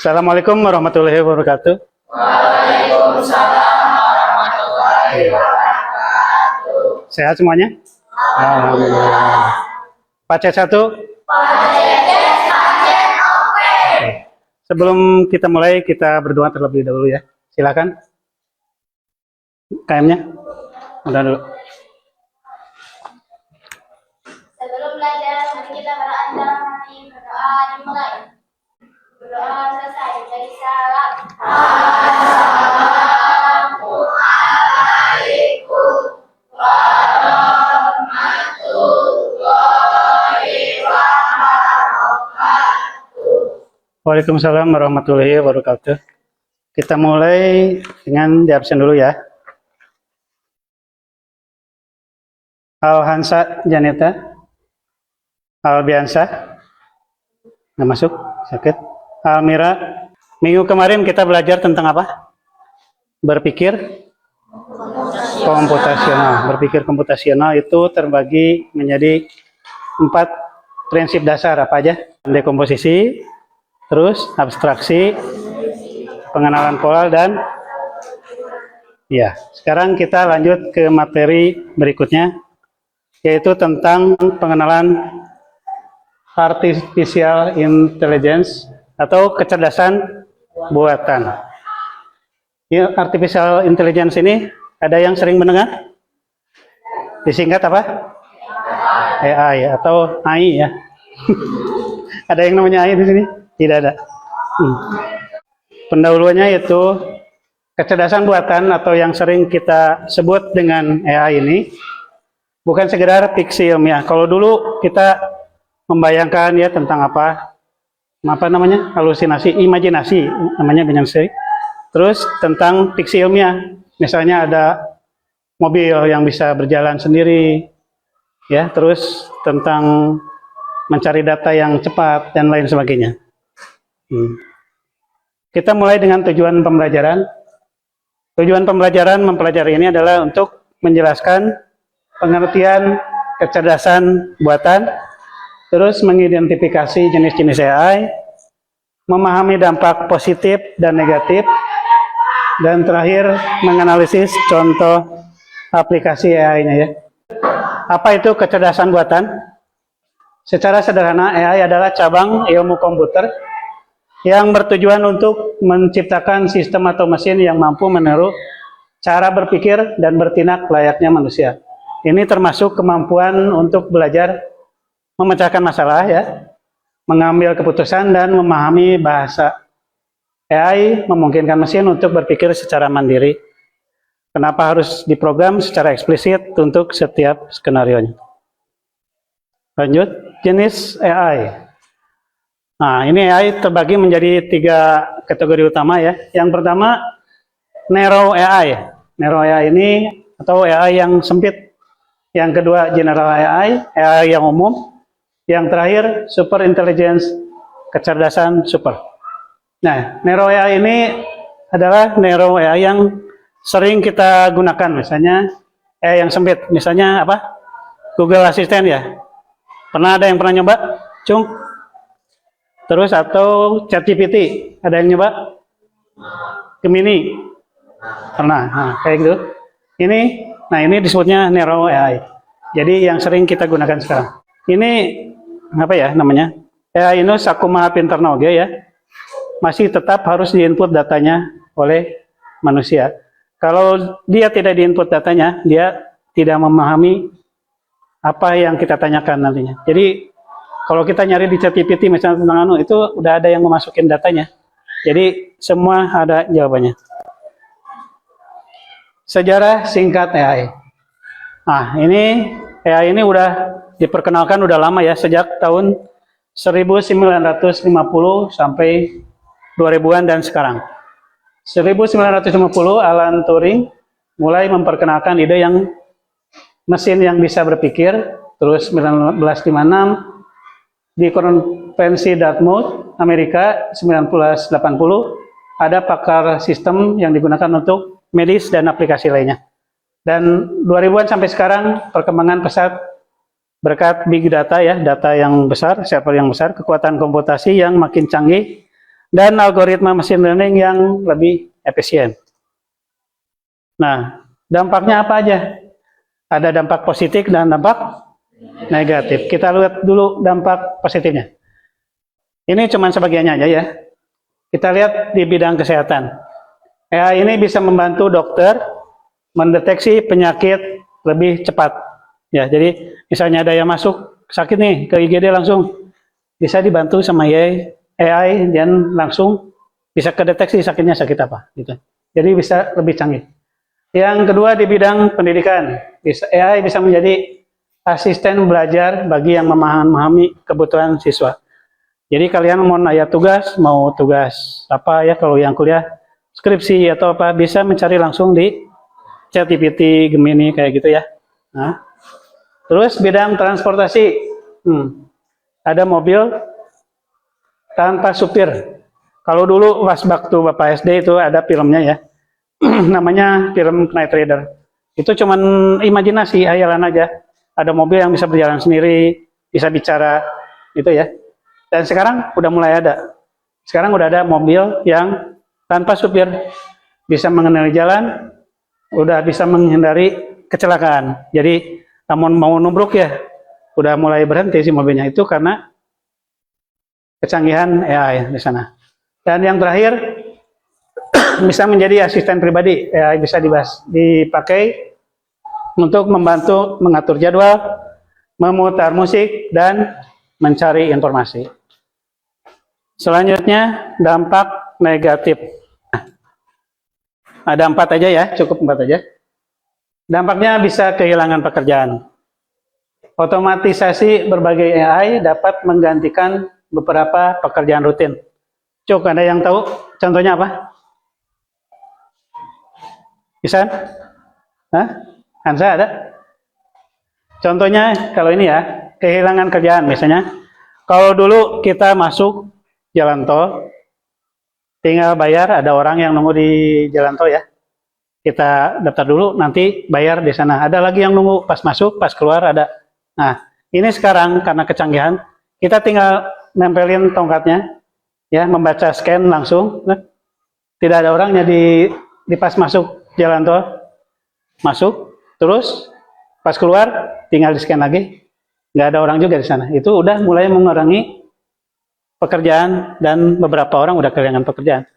Assalamualaikum warahmatullahi wabarakatuh. Waalaikumsalam warahmatullahi wabarakatuh. Sehat semuanya? Alhamdulillah. Pacet satu? Oke. Sebelum kita mulai, kita berdoa terlebih dahulu ya. Silakan. KM-nya. Udah dulu. Sebelum belajar, mari kita berandang hati, berdoa dimulai. Berdoa selesai dari salam. Assalamualaikum warahmatullahi wabarakatuh. Waalaikumsalam warahmatullahi wabarakatuh. Kita mulai dengan di absen dulu ya. Alhansa Janeta. Albiansa. Nggak masuk, sakit. Almira. Minggu kemarin kita belajar tentang apa? Berpikir komputasional. Berpikir komputasional itu terbagi menjadi 4 prinsip dasar. Apa aja? Dekomposisi, terus abstraksi, pengenalan pola, dan ya, sekarang kita lanjut ke materi berikutnya, yaitu tentang pengenalan artificial intelligence atau kecerdasan buatan. Ya, artificial intelligence ini ada yang sering mendengar? Disingkat apa? AI atau AI ya. Ada yang namanya AI di sini? Tidak ada. Pendahuluannya yaitu kecerdasan buatan atau yang sering kita sebut dengan AI ini bukan sekedar fiksi ilmiah. Kalau dulu kita membayangkan ya tentang apa namanya, halusinasi, imajinasi namanya imajinasi. Terus tentang fiksi ilmiah, misalnya ada mobil yang bisa berjalan sendiri, ya. Terus tentang mencari data yang cepat dan lain sebagainya. Kita mulai dengan tujuan pembelajaran. Tujuan pembelajaran mempelajari ini adalah untuk menjelaskan pengertian kecerdasan buatan, terus mengidentifikasi jenis-jenis AI, memahami dampak positif dan negatif, dan terakhir menganalisis contoh aplikasi AI-nya ya. Apa itu kecerdasan buatan? Secara sederhana, AI adalah cabang ilmu komputer yang bertujuan untuk menciptakan sistem atau mesin yang mampu meniru cara berpikir dan bertindak layaknya manusia. Ini termasuk kemampuan untuk belajar memecahkan masalah ya, mengambil keputusan dan memahami bahasa. AI memungkinkan mesin untuk berpikir secara mandiri. Kenapa harus diprogram secara eksplisit untuk setiap skenarionya? Lanjut, jenis AI. Nah, ini AI terbagi menjadi 3 kategori utama ya. Yang pertama, narrow AI. Narrow AI ini atau AI yang sempit. Yang kedua, general AI, AI yang umum. Yang terakhir, super intelligence, kecerdasan super. Nah, narrow AI ini adalah narrow AI yang sering kita gunakan. Misalnya, AI yang sempit. Misalnya apa? Google Assistant ya. Pernah ada yang pernah nyoba? Cung? Terus atau ChatGPT? Ada yang nyoba? Gemini? Pernah? Nah, kayak gitu. Ini disebutnya narrow AI. Jadi yang sering kita gunakan sekarang. Ini apa ya namanya? AI ini Sakuma Pinternoge ya. Masih tetap harus diinput datanya oleh manusia. Kalau dia tidak diinput datanya, dia tidak memahami apa yang kita tanyakan nantinya. Jadi kalau kita nyari di ChatGPT misalnya tentang itu udah ada yang memasukin datanya. Jadi semua ada jawabannya. Sejarah singkat AI. Nah, ini AI ini udah diperkenalkan udah lama ya, sejak tahun 1950 sampai 2000-an dan sekarang. 1950 Alan Turing mulai memperkenalkan ide yang mesin yang bisa berpikir. Terus 1956 di konvensi Dartmouth, Amerika 1980 ada pakar sistem yang digunakan untuk medis dan aplikasi lainnya. Dan 2000-an sampai sekarang perkembangan pesat berkat big data ya, data yang besar, server yang besar, kekuatan komputasi yang makin canggih, dan algoritma machine learning yang lebih efisien. Nah, dampaknya apa aja? Ada dampak positif dan dampak negatif. Kita lihat dulu dampak positifnya. Ini cuma sebagiannya aja ya. Kita lihat di bidang kesehatan. AI ini bisa membantu dokter mendeteksi penyakit lebih cepat. Ya, jadi misalnya ada yang masuk sakit nih ke IGD langsung bisa dibantu sama AI dan langsung bisa kedeteksi sakitnya sakit apa gitu. Jadi bisa lebih canggih. Yang kedua di bidang pendidikan, AI bisa menjadi asisten belajar bagi yang memahami kebutuhan siswa. Jadi kalian mau nanya tugas, mau tugas apa ya kalau yang kuliah, skripsi atau apa, bisa mencari langsung di ChatGPT, Gemini kayak gitu ya. Nah, terus bidang transportasi, ada mobil tanpa supir. Kalau dulu pas waktu Bapak SD itu ada filmnya ya. Namanya film Knight Rider. Itu cuman imajinasi, hayalan aja. Ada mobil yang bisa berjalan sendiri, bisa bicara, gitu ya. Dan sekarang udah mulai ada. Sekarang udah ada mobil yang tanpa supir, bisa mengenali jalan, udah bisa menghindari kecelakaan. Jadi, namun mau nubruk ya, udah mulai berhenti si mobilnya. Itu karena kecanggihan AI di sana. Dan yang terakhir, bisa menjadi asisten pribadi, ya, bisa dipakai untuk membantu mengatur jadwal, memutar musik, dan mencari informasi. Selanjutnya, dampak negatif. Ada 4 aja ya, cukup 4 aja. Dampaknya bisa kehilangan pekerjaan. Otomatisasi berbagai AI dapat menggantikan beberapa pekerjaan rutin. Cuk, ada yang tahu contohnya apa? Bisa? Hah? Hansa ada? Contohnya kalau ini ya, kehilangan kerjaan misalnya. Kalau dulu kita masuk jalan tol, tinggal bayar, ada orang yang nunggu di jalan tol ya. Kita daftar dulu, nanti bayar di sana. Ada lagi yang nunggu pas masuk, pas keluar ada. Nah, ini sekarang karena kecanggihan, kita tinggal nempelin tongkatnya, ya, membaca scan langsung. Tidak ada orangnya di pas masuk jalan tol, masuk, terus pas keluar tinggal di scan lagi, nggak ada orang juga di sana. Itu udah mulai mengurangi pekerjaan dan beberapa orang udah kehilangan pekerjaan.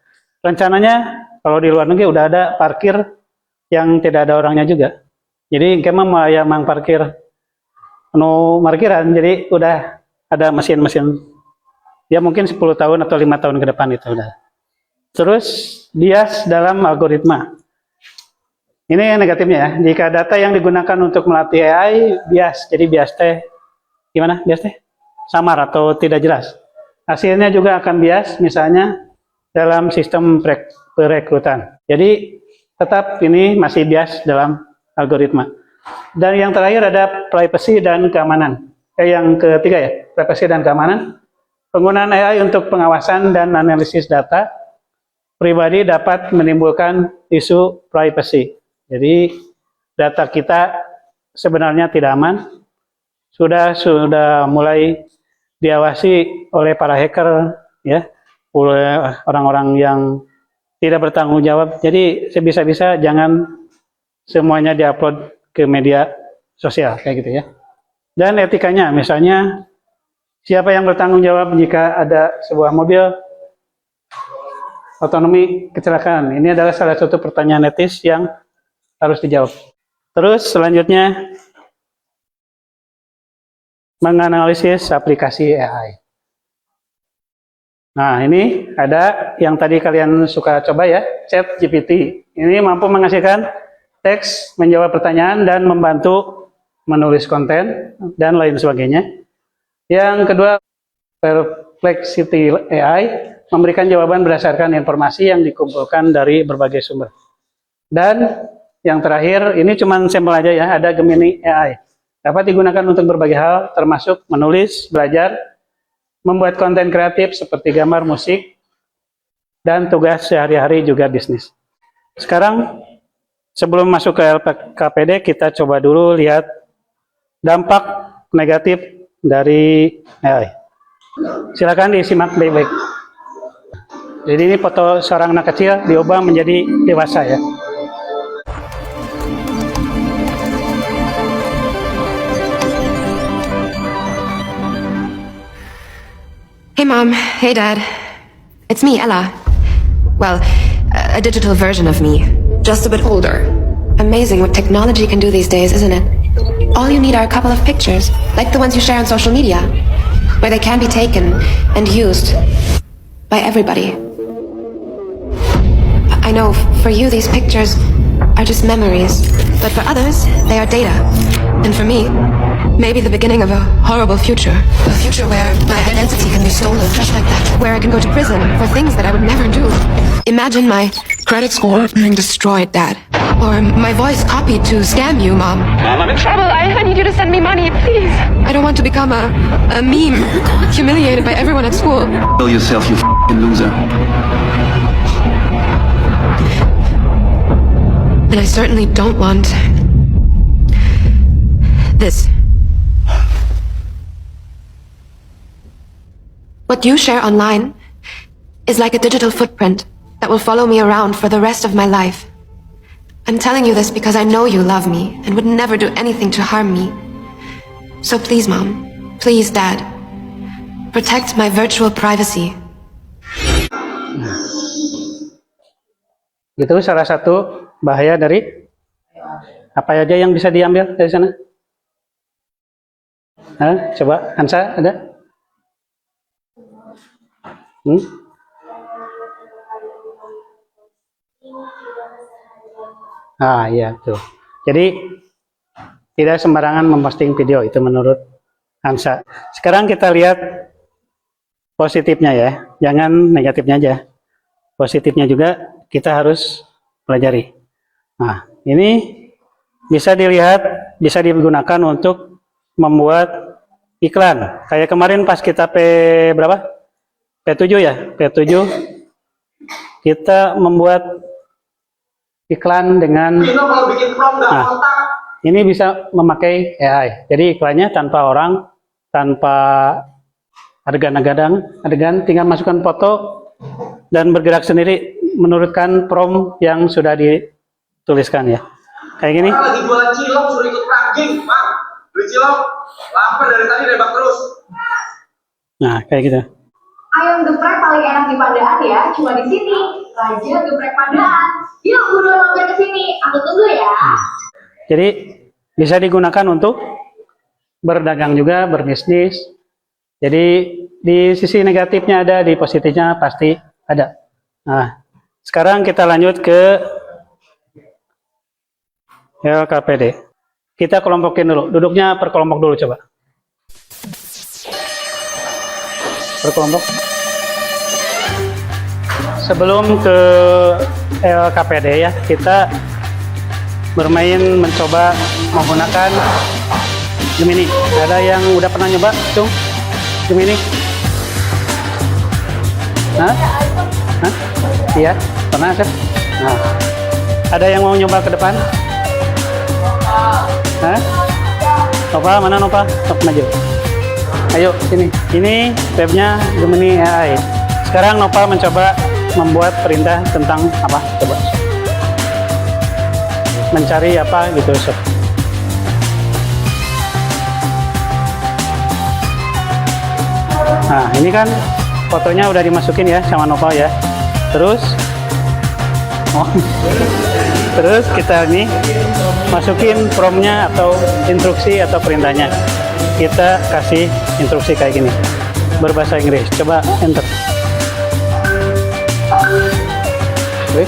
Rencananya kalau di luar negeri udah ada parkir yang tidak ada orangnya juga. Jadi kemana yang parkir parkiran, jadi udah ada mesin-mesin. Ya mungkin 10 tahun atau 5 tahun ke depan itu udah. Terus bias dalam algoritma. Ini yang negatifnya ya. Jika data yang digunakan untuk melatih AI bias, jadi bias teh gimana? Bias teh samar atau tidak jelas. Hasilnya juga akan bias, misalnya dalam sistem perekrutan. Jadi tetap ini masih bias dalam algoritma. Dan yang terakhir ada privacy dan keamanan. Yang ketiga ya, privacy dan keamanan. Penggunaan AI untuk pengawasan dan analisis data pribadi dapat menimbulkan isu privacy. Jadi data kita sebenarnya tidak aman, sudah mulai diawasi oleh para hacker, ya, oleh orang-orang yang tidak bertanggung jawab. Jadi sebisa-bisa jangan semuanya diupload ke media sosial kayak gitu ya. Dan etikanya, misalnya siapa yang bertanggung jawab jika ada sebuah mobil otonomi kecelakaan? Ini adalah salah satu pertanyaan etis yang harus dijawab. Terus selanjutnya menganalisis aplikasi AI. Nah, ini ada yang tadi kalian suka coba ya, ChatGPT. Ini mampu menghasilkan teks, menjawab pertanyaan, dan membantu menulis konten, dan lain sebagainya. Yang kedua, Perplexity AI memberikan jawaban berdasarkan informasi yang dikumpulkan dari berbagai sumber. Dan yang terakhir, ini cuma sampel aja ya, ada Gemini AI. Dapat digunakan untuk berbagai hal, termasuk menulis, belajar, membuat konten kreatif seperti gambar, musik, dan tugas sehari-hari juga bisnis. Sekarang, sebelum masuk ke LPKPD, kita coba dulu lihat dampak negatif dari AI. Silakan disimak baik-baik. Jadi ini foto seorang anak kecil diubah menjadi dewasa ya. Hey Mom, hey Dad. It's me, Ella. Well, a digital version of me, just a bit older. Amazing what technology can do these days, isn't it? All you need are a couple of pictures, like the ones you share on social media, where they can be taken and used by everybody. I know for you these pictures are just memories, but for others, they are data. And for me, maybe the beginning of a horrible future. A future where my identity can be stolen just like that. Where I can go to prison for things that I would never do. Imagine my credit score being destroyed, Dad. Or my voice copied to scam you, Mom. Mom, I'm in trouble. I need you to send me money, please. I don't want to become a meme, humiliated by everyone at school. Kill yourself, you f***ing loser. And I certainly don't want this. What you share online is like a digital footprint that will follow me around for the rest of my life. I'm telling you this because I know you love me and would never do anything to harm me. So please, Mom, please, Dad, protect my virtual privacy. Itu salah satu bahaya dari apa aja yang bisa diambil dari sana. Coba Hansa ada? Iya tuh. Jadi tidak sembarangan memposting video, itu menurut Hansa. Sekarang kita lihat positifnya ya, jangan negatifnya aja. Positifnya juga kita harus pelajari. Nah, ini bisa dilihat, bisa digunakan untuk membuat iklan. Kayak kemarin pas kita berapa? P7 ya, P7 kita membuat iklan dengan ini bisa memakai AI. Jadi iklannya tanpa orang, tanpa adegan, tinggal masukkan foto dan bergerak sendiri menurutkan prompt yang sudah dituliskan ya. Kayak gini. Lagi jualan cilok suruh ikut raging, Bang. Beli cilok, lapar dari tadi nembak terus. Nah, kayak gitu. Ayam geprek paling enak di Pandaan ya, cuma di sini. Raja Geprek Pandaan. Yuk, buruan mampir ke sini. Aku tunggu ya. Jadi bisa digunakan untuk berdagang juga, berbisnis. Jadi di sisi negatifnya ada, di positifnya pasti ada. Nah, sekarang kita lanjut ke LKPD. Kita kelompokin dulu. Duduknya per kelompok dulu coba. Per kelompok. Sebelum ke LKPD ya, kita bermain mencoba menggunakan Gemini. Ada yang udah pernah nyoba, Cung? Gemini? Hah? Iya, pernah kan? Nah, ada yang mau nyoba ke depan? Hah? Nova, mana Nova? Stop maju. Ayo, sini. Ini webnya Gemini AI. Sekarang Nova mencoba membuat perintah tentang apa? Coba. Mencari apa gitu, sob. Nah, ini kan fotonya udah dimasukin ya sama Nova ya. Terus terus kita ini masukin promptnya atau instruksi atau perintahnya. Kita kasih instruksi kayak gini, berbahasa Inggris. Coba enter. Oke.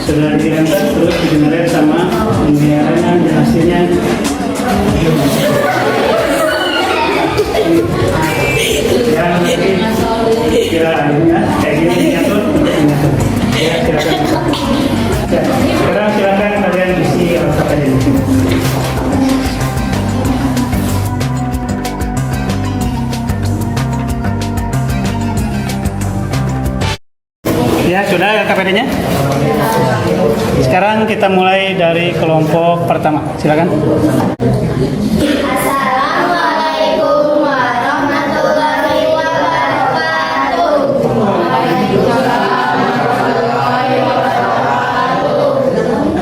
Sudah di enter, terus di-generate sama pembayarannya dan hasilnya. Ya, nanti kira kayak gini diatur untuk mengatur. Ya, silakan. Ya, sekarang silakan kalian isi apa aja di sini. Ya, sudah KPD-nya. Sekarang kita kita mulai dari kelompok pertama. Silakan. Assalamualaikum warahmatullahi wabarakatuh.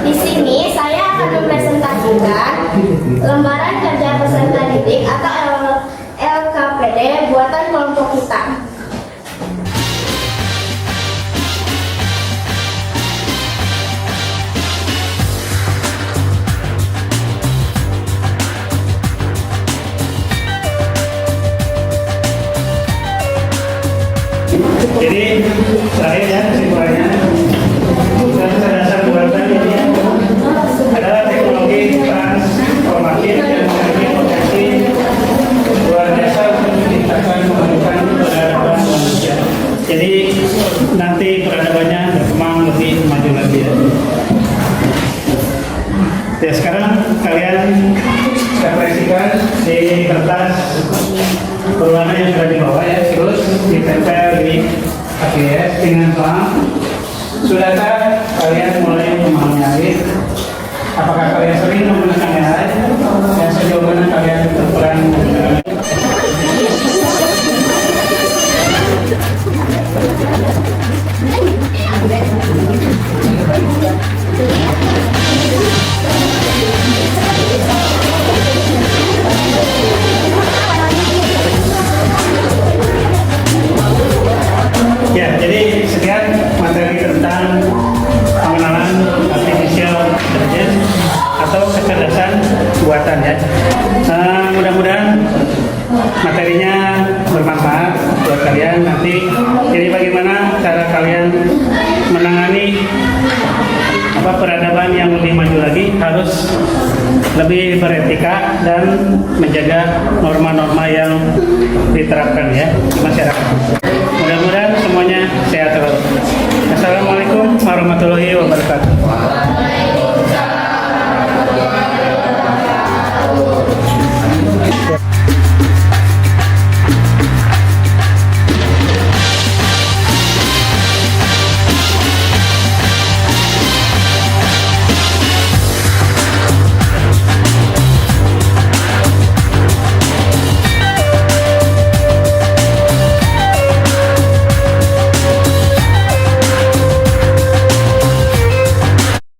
Di sini saya akan mempresentasikan lembaran kerja peserta didik atau LKPD buatan kelompok kita. Jadi terakhir ya kesimpulannya, dasar buatan ini adalah teknologi transformatif yang memiliki potensi luar biasa untuk menciptakan pembentukan peradaban manusia. Jadi nanti peradabannya berkembang lebih maju lagi ya. Ya sekarang kalian referensikan di kertas berwarna yang sudah dibawa ya, terus ditempel di ABS dengan pelang. Sudahkah kalian mulai memahami AI? Apakah kalian sering menggunakan AI? Dan sejauh mana kalian berperan menggunakan AI? Ya, jadi sekian materi tentang pengenalan artificial intelligence atau kecerdasan buatan ya. Mudah-mudahan materinya bermanfaat buat kalian nanti. Jadi bagaimana cara kalian menangani peradaban yang lebih maju lagi, harus lebih beretika dan menjaga norma-norma yang diterapkan ya di masyarakat. Mudah-mudahan semuanya sehat selalu. Assalamualaikum warahmatullahi wabarakatuh.